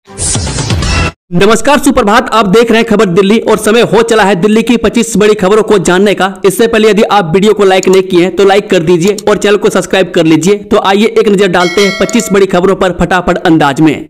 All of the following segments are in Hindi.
नमस्कार, सुप्रभात। आप देख रहे हैं खबर दिल्ली और समय हो चला है दिल्ली की 25 बड़ी खबरों को जानने का। इससे पहले यदि आप वीडियो को लाइक नहीं किए हैं तो लाइक कर दीजिए और चैनल को सब्सक्राइब कर लीजिए। तो आइए एक नजर डालते हैं 25 बड़ी खबरों पर फटाफट अंदाज में।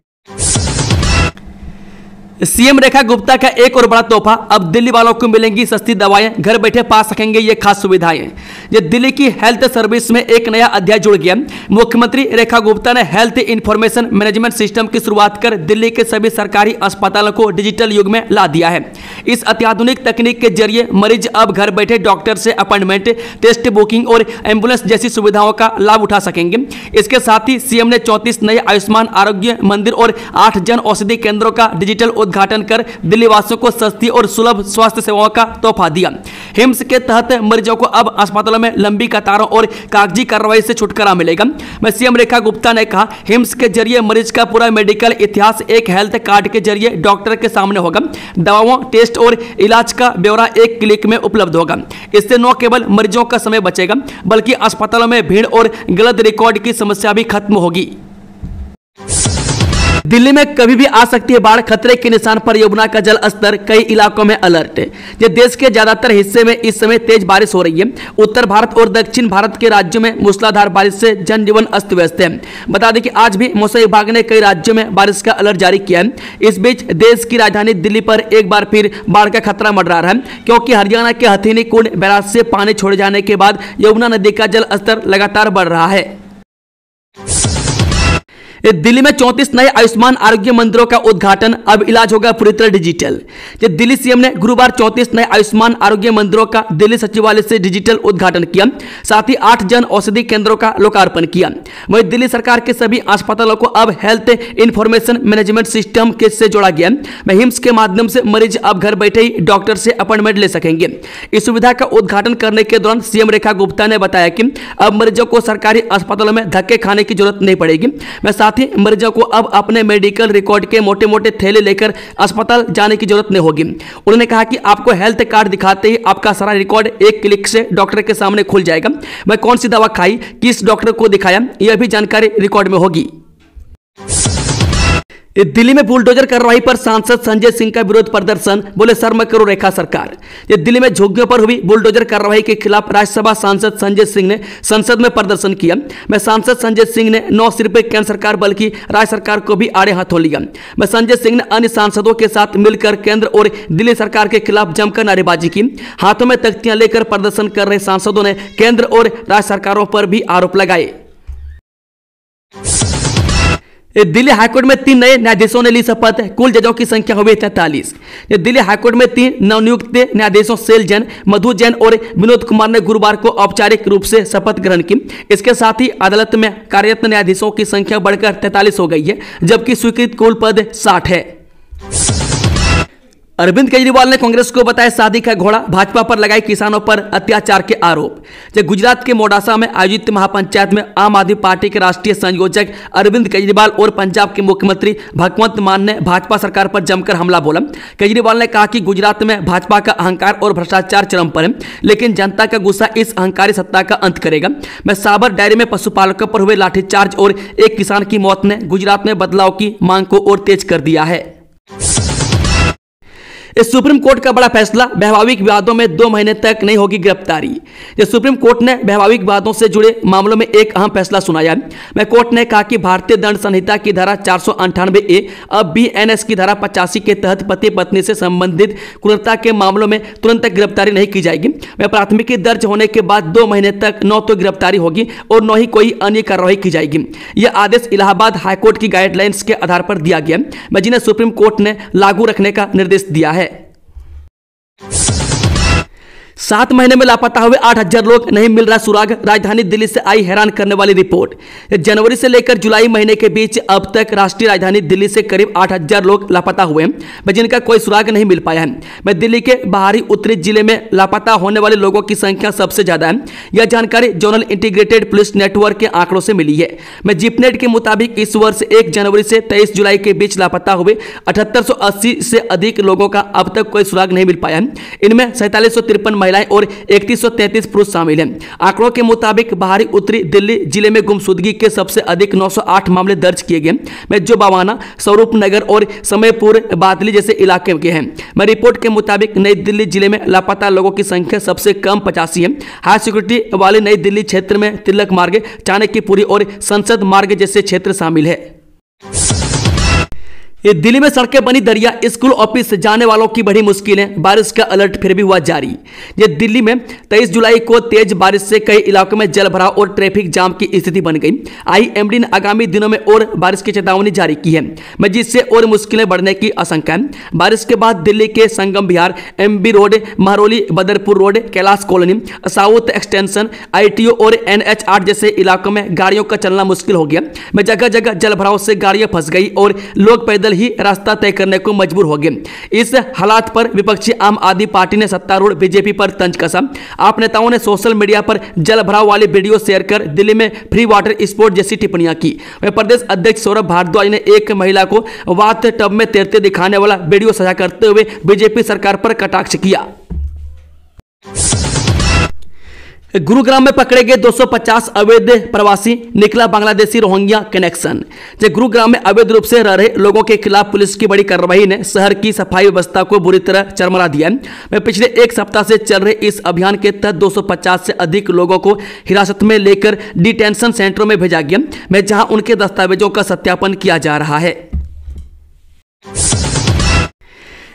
सीएम रेखा गुप्ता का एक और बड़ा तोहफा, अब दिल्ली वालों को मिलेंगी सस्ती दवाएं, घर बैठे पा सकेंगे ये खास सुविधाएं। ये दिल्ली की हेल्थ सर्विस में एक नया अध्याय जुड़ गया। मुख्यमंत्री रेखा गुप्ता ने हेल्थ इंफॉर्मेशन मैनेजमेंट सिस्टम की शुरुआत कर दिल्ली के सभी सरकारी अस्पतालों को डिजिटल युग में ला दिया है। इस अत्याधुनिक तकनीक के जरिए मरीज अब घर बैठे डॉक्टर से अपॉइंटमेंट, टेस्ट बुकिंग और एम्बुलेंस जैसी सुविधाओं का लाभ उठा सकेंगे। इसके साथ ही सीएम ने 34 नए आयुष्मान आरोग्य मंदिर और 8 जन औषधि केंद्रों का डिजिटल उद्घाटन कर दिल्ली वासियों को सस्ती और सुलभ स्वास्थ्य सेवाओं का तोहफा दिया। हिम्स के तहत मरीजों को अब अस्पतालों में लंबी कतारों और कागजी कार्रवाई से छुटकारा मिलेगा। मैं सीएम रेखा गुप्ता ने कहा, हिम्स के जरिए मरीज का पूरा मेडिकल इतिहास एक हेल्थ कार्ड के जरिए डॉक्टर के सामने होगा। दवाओं, टेस्ट और इलाज का ब्यौरा एक क्लिक में उपलब्ध होगा। इससे न केवल मरीजों का समय बचेगा बल्कि अस्पतालों में भीड़ और गलत रिकॉर्ड की समस्या भी खत्म होगी। दिल्ली में कभी भी आ सकती है बाढ़, खतरे के निशान पर यमुना का जल स्तर, कई इलाकों में अलर्ट। ये देश के ज्यादातर हिस्से में इस समय तेज बारिश हो रही है। उत्तर भारत और दक्षिण भारत के राज्यों में मूसलाधार बारिश से जनजीवन अस्त व्यस्त है। बता दें कि आज भी मौसम विभाग ने कई राज्यों में बारिश का अलर्ट जारी किया है। इस बीच देश की राजधानी दिल्ली पर एक बार फिर बाढ़ का खतरा मंडरा रहा है, क्योंकि हरियाणा के हथीनी कुंड बैराज से पानी छोड़े जाने के बाद यमुना नदी का जल स्तर लगातार बढ़ रहा है। दिल्ली में 34 नए आयुष्मान आरोग्य मंदिरों का उद्घाटन, अब इलाज होगा पूरी तरह डिजिटल। दिल्ली सीएम ने गुरुवार 34 नए आयुष्मान आरोग्य मंदिरों का दिल्ली सचिवालय से डिजिटल उद्घाटन किया, साथ ही 8 जन औषधि केंद्रों का लोकार्पण किया। वहीं दिल्ली सरकार के सभी अस्पतालों को अब हेल्थ इंफॉर्मेशन मैनेजमेंट सिस्टम के से जोड़ा गया। हिम्स के माध्यम से मरीज अब घर बैठे ही डॉक्टर से अपॉइंटमेंट ले सकेंगे। इस सुविधा का उद्घाटन करने के दौरान सीएम रेखा गुप्ता ने बताया कि अब मरीजों को सरकारी अस्पतालों में धक्के खाने की जरूरत नहीं पड़ेगी। मरीजों को अब अपने मेडिकल रिकॉर्ड के मोटे मोटे थैले लेकर अस्पताल जाने की जरूरत नहीं होगी। उन्होंने कहा कि आपको हेल्थ कार्ड दिखाते ही आपका सारा रिकॉर्ड एक क्लिक से डॉक्टर के सामने खुल जाएगा। मैं कौन सी दवा खाई, किस डॉक्टर को दिखाया, यह भी जानकारी रिकॉर्ड में होगी। दिल्ली में बुलडोजर कार्रवाई पर सांसद संजय सिंह का विरोध प्रदर्शन, बोले शर्म करो रेखा सरकार। दिल्ली में झुग्गियों पर हुई बुलडोजर कार्रवाई के खिलाफ राज्यसभा सांसद संजय सिंह ने संसद में प्रदर्शन किया। मैं सांसद संजय सिंह ने न सिर्फ केंद्र सरकार बल्कि राज्य सरकार को भी आड़े हाथों लिया। मैं संजय सिंह ने अन्य सांसदों के साथ मिलकर केंद्र और दिल्ली सरकार के खिलाफ जमकर नारेबाजी की। हाथों में तख्तियां लेकर प्रदर्शन कर रहे सांसदों ने केंद्र और राज्य सरकारों पर भी आरोप लगाए। दिल्ली हाईकोर्ट में 3 नए न्यायाधीशों ने ली शपथ, कुल जजों की संख्या हुई 43। दिल्ली हाईकोर्ट में 3 नवनियुक्त न्यायाधीशों शैल जैन, मधु जैन और विनोद कुमार ने गुरुवार को औपचारिक रूप से शपथ ग्रहण की। इसके साथ ही अदालत में कार्यरत न्यायाधीशों की संख्या बढ़कर 43 हो गई है, जबकि स्वीकृत कुल पद 60 है। अरविंद केजरीवाल ने कांग्रेस को बताया शादी का घोड़ा, भाजपा पर लगाए किसानों पर अत्याचार के आरोप। जब गुजरात के मोडासा में आयोजित महापंचायत में आम आदमी पार्टी के राष्ट्रीय संयोजक अरविंद केजरीवाल और पंजाब के मुख्यमंत्री भगवंत मान ने भाजपा सरकार पर जमकर हमला बोला। केजरीवाल ने कहा कि गुजरात में भाजपा का अहंकार और भ्रष्टाचार चरम पर है, लेकिन जनता का गुस्सा इस अहंकारी सत्ता का अंत करेगा। मैं साबर डायरी में पशुपालकों पर हुए लाठीचार्ज और एक किसान की मौत ने गुजरात में बदलाव की मांग को और तेज कर दिया है। इस सुप्रीम कोर्ट का बड़ा फैसला, वैवाहिक विवादों में 2 महीने तक नहीं होगी गिरफ्तारी। ये सुप्रीम कोर्ट ने वैवाहिक विवादों से जुड़े मामलों में एक अहम फैसला सुनाया। मैं कोर्ट ने कहा कि भारतीय दंड संहिता की धारा 498A अब BNS की धारा 85 के तहत पति पत्नी से संबंधित क्रूरता के मामलों में तुरंत गिरफ्तारी नहीं की जाएगी। मैं प्राथमिकी दर्ज होने के बाद 2 महीने तक न तो गिरफ्तारी होगी और न ही कोई अन्य कार्रवाई की जाएगी। यह आदेश इलाहाबाद हाईकोर्ट की गाइडलाइंस के आधार पर दिया गया, मैं जिन्हें सुप्रीम कोर्ट ने लागू रखने का निर्देश दिया है। 7 महीने में लापता हुए 8,000 लोग, नहीं मिल रहा सुराग। राजधानी दिल्ली से आई हैरान करने वाली रिपोर्ट। जनवरी से लेकर जुलाई महीने के बीच अब तक राष्ट्रीय राजधानी दिल्ली से करीब 8,000 लोग लापता हुए हैं, जिनका कोई सुराग नहीं मिल पाया है। मैं दिल्ली के बाहरी उत्तरी जिले में लापता होने वाले लोगों की संख्या सबसे ज्यादा है। यह जानकारी जोनल इंटीग्रेटेड पुलिस नेटवर्क के आंकड़ों से मिली है। मैं जीपनेट के मुताबिक इस वर्ष 1 जनवरी से 23 जुलाई के बीच लापता हुए 7880 से अधिक लोगों का अब तक कोई सुराग नहीं मिल पाया है। इनमें 4753 महिलाएं और 3133 पुरुष शामिल हैं। आंकड़ों के मुताबिक बाहरी उत्तरी दिल्ली जिले में गुमशुदगी के सबसे अधिक 908 मामले दर्ज किए गए, में जो बावाना, स्वरूप नगर और समयपुर बादली जैसे इलाके के हैं। में रिपोर्ट के मुताबिक नई दिल्ली जिले में लापता लोगों की संख्या सबसे कम 85 है। हाई सिक्योरिटी वाले नई दिल्ली क्षेत्र में तिलक मार्ग, चाणक्यपुरी और संसद मार्ग जैसे क्षेत्र शामिल है। ये दिल्ली में सड़कें बनी दरिया, स्कूल ऑफिस से जाने वालों की बड़ी मुश्किलें, बारिश का अलर्ट फिर भी हुआ जारी। ये दिल्ली में 23 जुलाई को तेज बारिश से कई इलाकों में जल भराव और ट्रैफिक जाम की स्थिति बन गई। आईएमडी ने आगामी दिनों में और बारिश की चेतावनी जारी की है, जिससे और मुश्किलें बढ़ने की आशंका है। बारिश के बाद दिल्ली के Sangam Vihar, MB road, Mehrauli, Badarpur road, Kailash colony, South Extension, ITO और NH 8 जैसे इलाकों में गाड़ियों का चलना मुश्किल हो गया। में जगह जगह जल भराव से गाड़ियां फंस गई और लोग पैदल ही रास्ता तय करने को मजबूर हो गए। इस हालात पर विपक्षी आम आदमी पार्टी ने सत्तारूढ़ बीजेपी पर तंज कसा। आप नेताओं ने सोशल मीडिया पर जल भराव वाली वीडियो शेयर कर दिल्ली में फ्री वाटर स्पोर्ट जैसी टिप्पणियां की। वह प्रदेश अध्यक्ष सौरभ भारद्वाज ने एक महिला को बाथ टब में तैरते दिखाने वाला वीडियो साझा करते हुए बीजेपी सरकार पर कटाक्ष किया। गुरुग्राम में पकड़े गए 250 अवैध प्रवासी, निकला बांग्लादेशी रोहिंग्या कनेक्शन। गुरुग्राम में अवैध रूप से रह रहे लोगों के खिलाफ पुलिस की बड़ी कार्रवाई ने शहर की सफाई व्यवस्था को बुरी तरह चरमरा दिया है। पिछले एक सप्ताह से चल रहे इस अभियान के तहत 250 से अधिक लोगों को हिरासत में लेकर डिटेंशन सेंटरों में भेजा गया, जहां उनके दस्तावेजों का सत्यापन किया जा रहा है।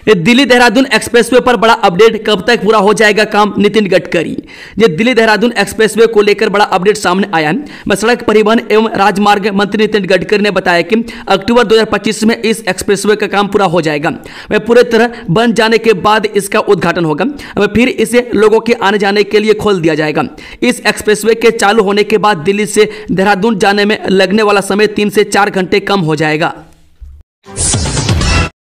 दिल्ली देहरादून एक्सप्रेसवे पर बड़ा अपडेट, कब तक पूरा हो जाएगा काम, नितिन गडकरी। ये दिल्ली देहरादून एक्सप्रेसवे को लेकर बड़ा अपडेट सामने आया है। सड़क परिवहन एवं राजमार्ग मंत्री नितिन गडकरी ने बताया कि अक्टूबर 2025 में इस एक्सप्रेसवे का काम पूरा हो जाएगा। वह पूरे तरह बन जाने के बाद इसका उद्घाटन होगा, फिर इसे लोगों के आने जाने के लिए खोल दिया जाएगा। इस एक्सप्रेसवे के चालू होने के बाद दिल्ली से देहरादून जाने में लगने वाला समय 3 से 4 घंटे कम हो जाएगा।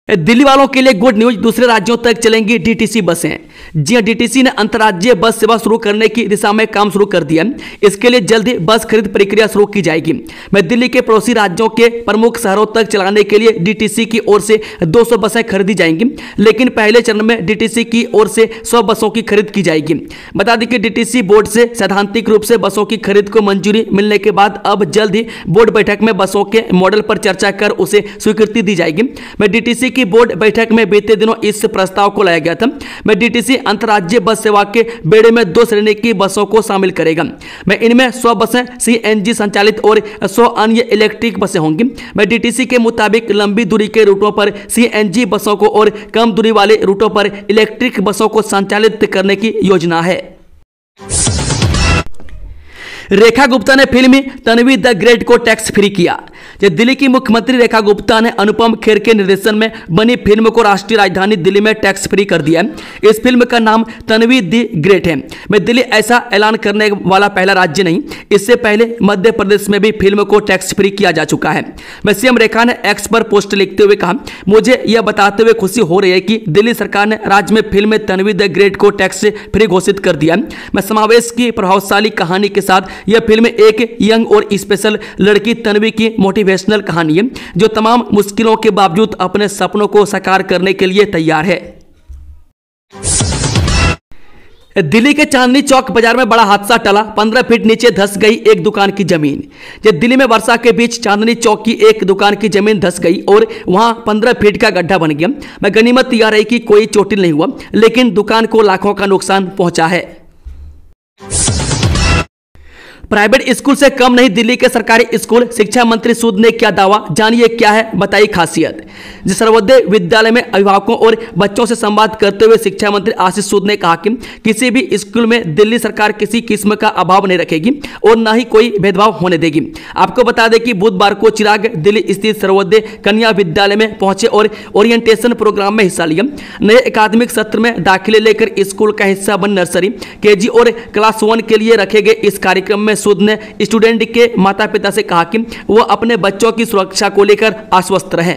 दिल्ली वालों के लिए गुड न्यूज, दूसरे राज्यों तक चलेंगी डीटीसी बसें। जी हां, डीटीसी ने अंतर्राज्यीय बस सेवा शुरू करने की दिशा में काम शुरू कर दिया। इसके लिए जल्द ही बस खरीद प्रक्रिया शुरू की जाएगी। मैं दिल्ली के पड़ोसी राज्यों के प्रमुख शहरों तक चलाने के लिए डीटीसी की ओर से 200 बसें खरीदी जाएंगी, लेकिन पहले चरण में डीटीसी की ओर से 100 बसों की खरीद की जाएगी। बता दें कि डीटीसी बोर्ड से सैद्धांतिक रूप से बसों की खरीद को मंजूरी मिलने के बाद अब जल्द ही बोर्ड बैठक में बसों के मॉडल पर चर्चा कर उसे स्वीकृति दी जाएगी। मैं डीटीसी की बोर्ड बैठक में बीते दिनों इस प्रस्ताव को लाया गया था। मैं डीटीसी अंतर्राज्यीय बस सेवा के बेड़े में 2 श्रेणी की बसों को शामिल करेगा। मैं इनमें 100 बसें सीएनजी संचालित और 100 अन्य इलेक्ट्रिक बसें होंगी। मैं डीटीसी के मुताबिक लंबी दूरी के रूटों पर सीएनजी बसों को और कम दूरी वाले रूटों पर इलेक्ट्रिक बसों को संचालित करने की योजना है। रेखा गुप्ता ने फिल्म तन्वी द ग्रेट को टैक्स फ्री किया। दिल्ली की मुख्यमंत्री रेखा गुप्ता ने अनुपम खेर के निर्देशन में बनी फिल्म को राष्ट्रीय राजधानी दिल्ली में टैक्स फ्री कर दिया है। इस फिल्म का नाम तन्वी द ग्रेट है। मैं दिल्ली ऐसा ऐलान करने वाला पहला राज्य नहीं, इससे पहले मध्य प्रदेश में भी फिल्म को टैक्स फ्री किया जा चुका है। मैं सीएम रेखा ने एक्स पर पोस्ट लिखते हुए कहा, मुझे यह बताते हुए खुशी हो रही है कि दिल्ली सरकार ने राज्य में फिल्म तन्वी द ग्रेट को टैक्स फ्री घोषित कर दिया। मैं समावेश की प्रभावशाली कहानी के साथ यह फिल्म एक यंग और स्पेशल लड़की तन्वी की मोटिवेशनल कहानी है, जो तमाम मुश्किलों के बावजूद अपने सपनों को साकार करने के लिए तैयार है। दिल्ली के चांदनी चौक बाजार में बड़ा हादसा टला, 15 फीट नीचे धंस गई एक दुकान की जमीन। जब दिल्ली में वर्षा के बीच चांदनी चौक की एक दुकान की जमीन धंस गई और वहां 15 फीट का गड्ढा बन गया। मैं गनीमत यह रही कि कोई चोटिल नहीं हुआ, लेकिन दुकान को लाखों का नुकसान पहुंचा है। प्राइवेट स्कूल से कम नहीं दिल्ली के सरकारी स्कूल, शिक्षा मंत्री सूद ने किया दावा, जानिए क्या है बताई खासियत। सर्वोदय विद्यालय में अभिभावकों और बच्चों से संवाद करते हुए शिक्षा मंत्री आशीष सूद ने कहा कि किसी भी स्कूल में दिल्ली सरकार किसी किस्म का अभाव नहीं रखेगी और न ही कोई भेदभाव होने देगी। आपको बता दें कि बुधवार को चिराग दिल्ली स्थित सर्वोदय कन्या विद्यालय में पहुंचे और ओरिएंटेशन प्रोग्राम में हिस्सा लिया। नए अकादमिक सत्र में दाखिले लेकर स्कूल का हिस्सा बन नर्सरी, केजी और क्लास 1 के लिए रखे गए इस कार्यक्रम में सूद ने स्टूडेंट के माता पिता से कहा कि वो अपने बच्चों की सुरक्षा को लेकर आश्वस्त रहें।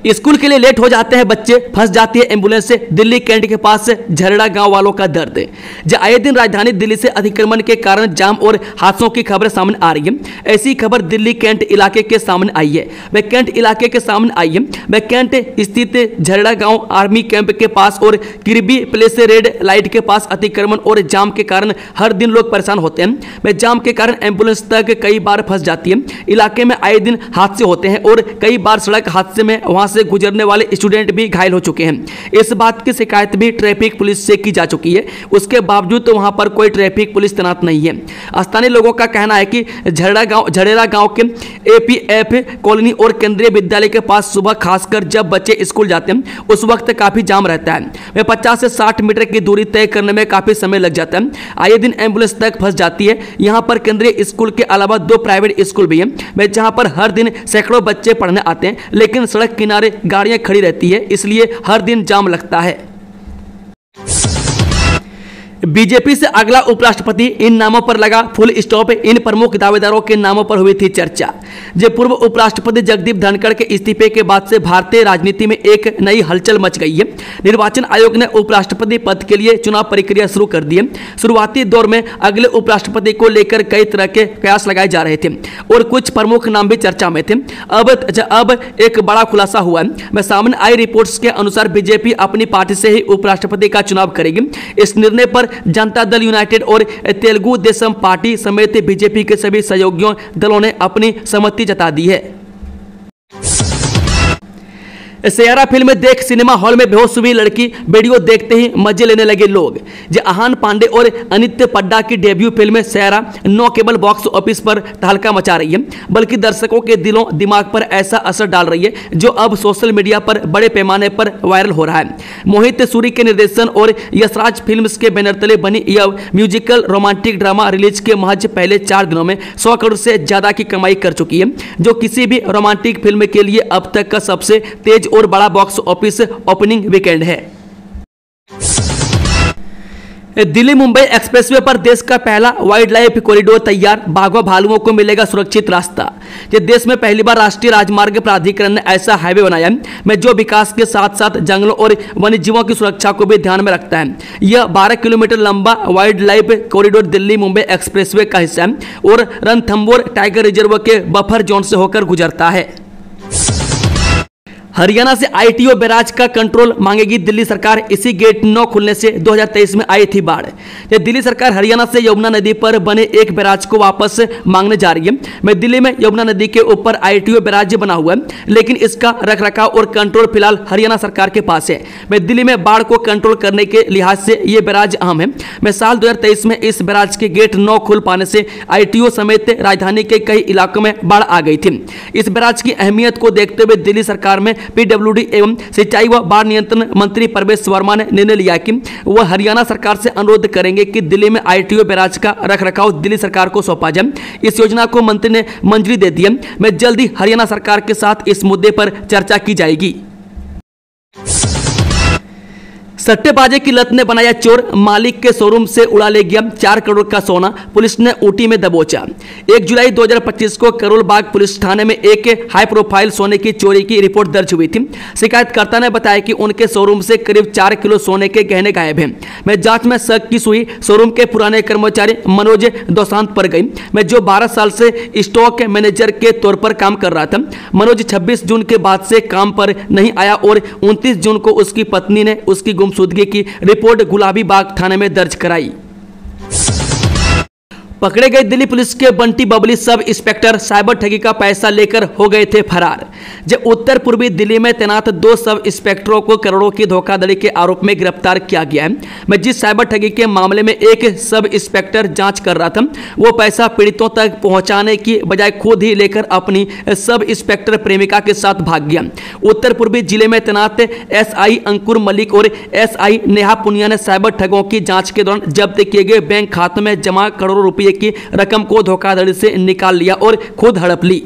स्कूल के लिए लेट हो जाते हैं बच्चे, फंस जाती है एम्बुलेंस से, दिल्ली कैंट के पास झरड़ा गांव वालों का दर्द। जो आए दिन राजधानी दिल्ली से अतिक्रमण के कारण जाम और हादसों की खबरें सामने आ रही है। ऐसी खबर दिल्ली कैंट इलाके के सामने आई है। वह कैंट इलाके के सामने आई है। वह कैंट स्थित झरड़ा गांव आर्मी कैंप के पास और किरबी प्लेस रेड लाइट के पास अतिक्रमण और जाम के कारण हर दिन लोग परेशान होते हैं। वह जाम के कारण एम्बुलेंस तक कई बार फंस जाती है। इलाके में आए दिन हादसे होते हैं और कई बार सड़क हादसे में वहां से गुजरने वाले स्टूडेंट भी घायल हो चुके हैं। इस बात की शिकायत भी ट्रैफिक पुलिस से की जा चुकी है। उसके बावजूद तो वहां पर कोई ट्रैफिक पुलिस तैनात नहीं है। स्थानीय लोगों का कहना है कि झरेरा गांव के एपीएफ कॉलोनी और केंद्रीय विद्यालय के पास सुबह खासकर जब बच्चे स्कूल जाते हैं उस वक्त काफी जाम रहता है। वे 50 से 60 मीटर की दूरी तय करने में काफी समय लग जाता है। आए दिन एम्बुलेंस तक फंस जाती है। यहाँ पर केंद्रीय स्कूल के अलावा 2 प्राइवेट स्कूल भी हैं, जहाँ पर हर दिन सैकड़ों बच्चे पढ़ने आते हैं, लेकिन सड़क किनारे गाड़ियां खड़ी रहती है, इसलिए हर दिन जाम लगता है। बीजेपी से अगला उपराष्ट्रपति, इन नामों पर लगा फुल स्टॉप। इन प्रमुख दावेदारों के नामों पर हुई थी चर्चा। जब पूर्व उपराष्ट्रपति जगदीप धनखड़ के इस्तीफे के बाद से भारतीय राजनीति में एक नई हलचल मच गई है। निर्वाचन आयोग ने उपराष्ट्रपति पद के लिए चुनाव प्रक्रिया शुरू कर दी है। शुरुआती दौर में अगले उपराष्ट्रपति को लेकर कई तरह के कयास लगाए जा रहे थे और कुछ प्रमुख नाम भी चर्चा में थे। अब एक बड़ा खुलासा हुआ है। सामने आई रिपोर्ट्स के अनुसार बीजेपी अपनी पार्टी से ही उपराष्ट्रपति का चुनाव करेगी। इस निर्णय पर जनता दल यूनाइटेड और तेलुगु देशम पार्टी समेत बीजेपी के सभी सहयोगी दलों ने अपनी सहमति जता दी है। सैयारा फिल्म देख सिनेमा हॉल में बेहोश हुई लड़की, वीडियो देखते ही मजे लेने लगे लोग। आहान पांडे और अनित्य पड्डा की डेब्यू फिल्म सैयारा न केवल बॉक्स ऑफिस पर तहलका मचा रही है, बल्कि दर्शकों के दिलों दिमाग पर ऐसा असर डाल रही है जो अब सोशल मीडिया पर बड़े पैमाने पर वायरल हो रहा है। मोहित सूरी के निर्देशन और यशराज फिल्म्स के बैनर तले बनी यह म्यूजिकल रोमांटिक ड्रामा रिलीज के महज पहले 4 दिनों में 100 करोड़ से ज्यादा की कमाई कर चुकी है, जो किसी भी रोमांटिक फिल्म के लिए अब तक का सबसे तेज और बड़ा बॉक्स ऑफिस ओपनिंग वीकेंड है। दिल्ली मुंबई एक्सप्रेसवे पर देश का पहला वाइल्ड लाइफ कॉरिडोर तैयार, बाघों भालुओं को मिलेगा सुरक्षित रास्ता। देश में पहली बार राष्ट्रीय राजमार्ग प्राधिकरण ने ऐसा हाईवे बनाया है जो विकास के साथ साथ जंगलों और वन्यजीवों की सुरक्षा को भी ध्यान में रखता है। यह 12 किलोमीटर लंबा wild life corridor Delhi Mumbai expressway का हिस्सा है और रणथंबोर टाइगर रिजर्व के बफर जोन से होकर गुजरता है। हरियाणा से आईटीओ बैराज का कंट्रोल मांगेगी दिल्ली सरकार। इसी गेट 9 खुलने से 2023 में आई थी बाढ़। दिल्ली सरकार हरियाणा से यमुना नदी पर बने एक बैराज को वापस मांगने जा रही है। दिल्ली में यमुना नदी के ऊपर आईटीओ बैराज बना हुआ है, लेकिन इसका रखरखाव और कंट्रोल फिलहाल हरियाणा सरकार के पास है। दिल्ली में बाढ़ को कंट्रोल करने के लिहाज से ये बैराज अहम है। साल 2023 में इस बैराज के गेट 9 खुल पाने से आईटीओ समेत राजधानी के कई इलाकों में बाढ़ आ गई थी। इस बैराज की अहमियत को देखते हुए दिल्ली सरकार में पीडब्ल्यूडी एवं सिंचाई व बाढ़ नियंत्रण मंत्री प्रवेश वर्मा ने निर्णय लिया कि वह हरियाणा सरकार से अनुरोध करेंगे कि दिल्ली में आईटीओ बैराज का रखरखाव दिल्ली सरकार को सौंपा जाए। इस योजना को मंत्री ने मंजूरी दे दी है। जल्द ही हरियाणा सरकार के साथ इस मुद्दे पर चर्चा की जाएगी। सट्टेबाजी की लत ने बनाया चोर, मालिक के शोरूम से उड़ा ले गया 4 करोड़ का सोना, पुलिस ने ऊटी में दबोचा। 1 जुलाई 2025 को करोल बाग पुलिस थाने में एक हाई प्रोफाइल सोने की चोरी की रिपोर्ट दर्ज हुई थी। शिकायतकर्ता ने बताया कि उनके शोरूम से करीब 4 किलो सोने के गहने गायब हैं। जांच में शक की सुई शोरूम के पुराने कर्मचारी मनोज दोसांत पर गई, जो 12 साल से स्टॉक मैनेजर के तौर पर काम कर रहा था। मनोज 26 जून के बाद से काम पर नहीं आया और 29 जून को उसकी पत्नी ने उसकी गुमशुदगी की रिपोर्ट गुलाबी बाग थाने में दर्ज कराई। पकड़े गए दिल्ली पुलिस के Bunty Babli sub inspector cyber ठगी का पैसा लेकर हो गए थे फरार। जब उत्तर पूर्वी दिल्ली में तैनात 2 सब इंस्पेक्टरों को करोड़ों की धोखाधड़ी के आरोप में गिरफ्तार किया गया है। जिस साइबर ठगी के मामले में एक सब इंस्पेक्टर जांच कर रहा था, वो पैसा पीड़ितों तक पहुंचाने की बजाय खुद ही लेकर अपनी सब इंस्पेक्टर प्रेमिका के साथ भाग गया। उत्तर पूर्वी जिले में तैनात एसआई अंकुर मलिक और एसआई नेहा पुनिया ने साइबर ठगों की जांच के दौरान जब्त किए गए बैंक खातों में जमा करोड़ों रुपए की रकम को धोखाधड़ी से निकाल लिया और खुद हड़प ली।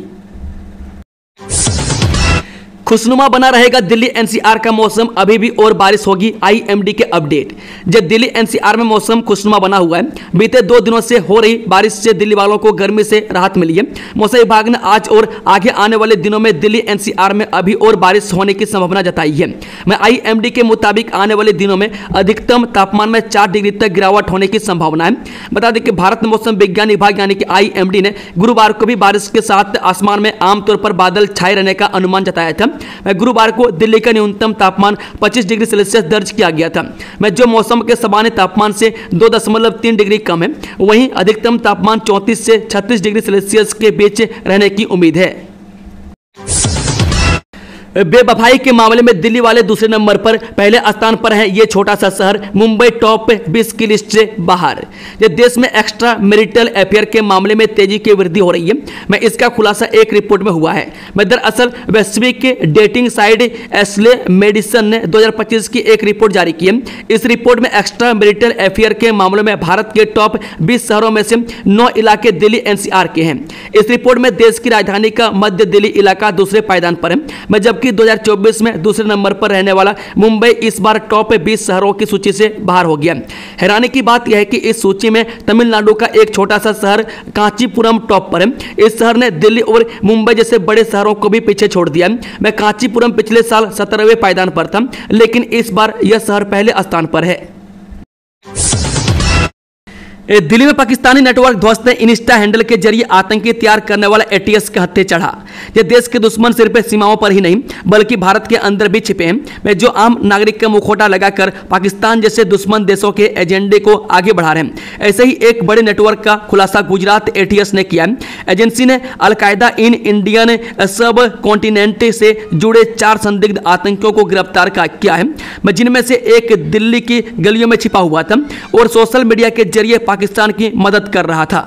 खुशनुमा बना रहेगा दिल्ली एनसीआर का मौसम, अभी भी और बारिश होगी, आईएमडी के अपडेट। जब दिल्ली एनसीआर में मौसम खुशनुमा बना हुआ है, बीते 2 दिनों से हो रही बारिश से दिल्ली वालों को गर्मी से राहत मिली है। मौसम विभाग ने आज और आगे आने वाले दिनों में दिल्ली एनसीआर में अभी और बारिश होने की संभावना जताई है। आईएमडी के मुताबिक आने वाले दिनों में अधिकतम तापमान में 4 डिग्री तक गिरावट होने की संभावना है। बता दें कि भारत मौसम विज्ञान विभाग यानी कि आईएमडी ने गुरुवार को भी बारिश के साथ आसमान में आमतौर पर बादल छाए रहने का अनुमान जताया था। गुरुवार को दिल्ली का न्यूनतम तापमान 25 डिग्री सेल्सियस दर्ज किया गया था, जो मौसम के सामान्य तापमान से 2.3 डिग्री कम है। वहीं अधिकतम तापमान 34 से 36 डिग्री सेल्सियस के बीच रहने की उम्मीद है। बेवफाई के मामले में दिल्ली वाले दूसरे नंबर पर, पहले स्थान पर है ये छोटा सा शहर मुंबई टॉप 20 की लिस्ट से बाहर। ये देश में एक्स्ट्रा मैरिटल अफेयर के मामले में तेजी की वृद्धि हो रही है। इसका खुलासा एक रिपोर्ट में हुआ है। दरअसल वैश्विक डेटिंग साइट एस्ले मेडिसन ने 2025 की एक रिपोर्ट जारी की है। इस रिपोर्ट में एक्स्ट्रा मैरिटल अफेयर के मामलों में भारत के टॉप 20 शहरों में से 9 इलाके दिल्ली एनसीआर के हैं। इस रिपोर्ट में देश की राजधानी का मध्य दिल्ली इलाका दूसरे पायदान पर है, जबकि 2024 में दूसरे नंबर पर रहने वाला मुंबई इस बार टॉप 20 शहरों की सूची से बाहर हो गया। हैरानी की बात यह है कि इस सूची में तमिलनाडु का एक छोटा सा शहर कांचीपुरम टॉप पर है। इस शहर ने दिल्ली और मुंबई जैसे बड़े शहरों को भी पीछे छोड़ दिया है। कांचीपुरम पिछले साल 17वें पायदान पर था, लेकिन इस बार यह शहर पहले स्थान पर है। दिल्ली में पाकिस्तानी नेटवर्क ध्वस्त ने इंस्टा हैंडल के जरिए आतंकी तैयार करने वाला एटीएस के हत्थे चढ़ा। यह देश के दुश्मन सिर्फ सीमाओं पर ही नहीं बल्कि भारत के अंदर भी छिपे हैं, जो आम नागरिक का मुखौटा लगाकर पाकिस्तान जैसे दुश्मन देशों के एजेंडे को आगे बढ़ा रहे हैं। ऐसे ही एक बड़े नेटवर्क का खुलासा गुजरात एटीएस ने किया। एजेंसी ने अलकायदा इन इंडियन सब कॉन्टिनेंट से जुड़े 4 संदिग्ध आतंकियों को गिरफ्तार किया है, जिनमें से एक दिल्ली की गलियों में छिपा हुआ था और सोशल मीडिया के जरिए पाकिस्तान की मदद कर रहा था।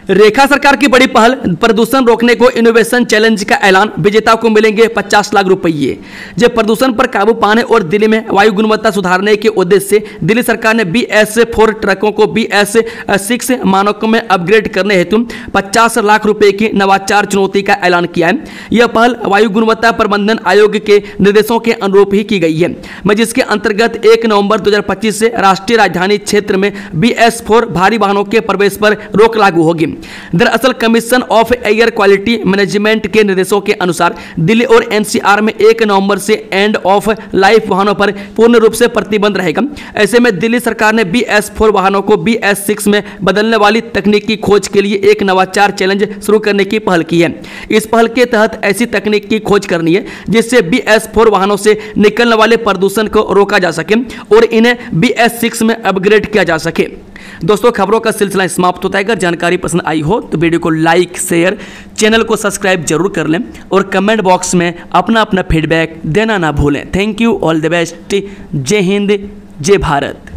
रेखा सरकार की बड़ी पहल, प्रदूषण रोकने को इनोवेशन चैलेंज का ऐलान, विजेता को मिलेंगे 50 लाख रुपये। जब प्रदूषण पर काबू पाने और दिल्ली में वायु गुणवत्ता सुधारने के उद्देश्य से दिल्ली सरकार ने BS4 ट्रकों को BS6 मानकों में अपग्रेड करने हेतु 50 लाख रुपए की नवाचार चुनौती का ऐलान किया है। यह पहल वायु गुणवत्ता प्रबंधन आयोग के निर्देशों के अनुरूप ही की गई है, जिसके अंतर्गत 1 नवंबर 2025 से राष्ट्रीय राजधानी क्षेत्र में BS4 भारी वाहनों के प्रवेश पर रोक लागू होगी। दरअसल commission of air quality management के निर्देशों के अनुसार दिल्ली और एनसीआर में 1 नवंबर से एंड ऑफ लाइफ वाहनों पर पूर्ण रूप से प्रतिबंध रहेगा। ऐसे में दिल्ली सरकार ने BS4 वाहनों को BS6 में बदलने वाली तकनीक की खोज के लिए एक नवाचार चैलेंज शुरू करने की पहल की है। इस पहल के तहत ऐसी तकनीक की खोज करनी है जिससे BS4 वाहनों से निकलने वाले प्रदूषण को रोका जा सके और इन्हें BS6 में अपग्रेड किया जा सके। दोस्तों, खबरों का सिलसिला समाप्त होता है। अगर जानकारी पसंद आई हो तो वीडियो को लाइक, शेयर, चैनल को सब्सक्राइब जरूर कर लें और कमेंट बॉक्स में अपना फीडबैक देना ना भूलें। Thank you, all the best, जय हिंद, जय भारत।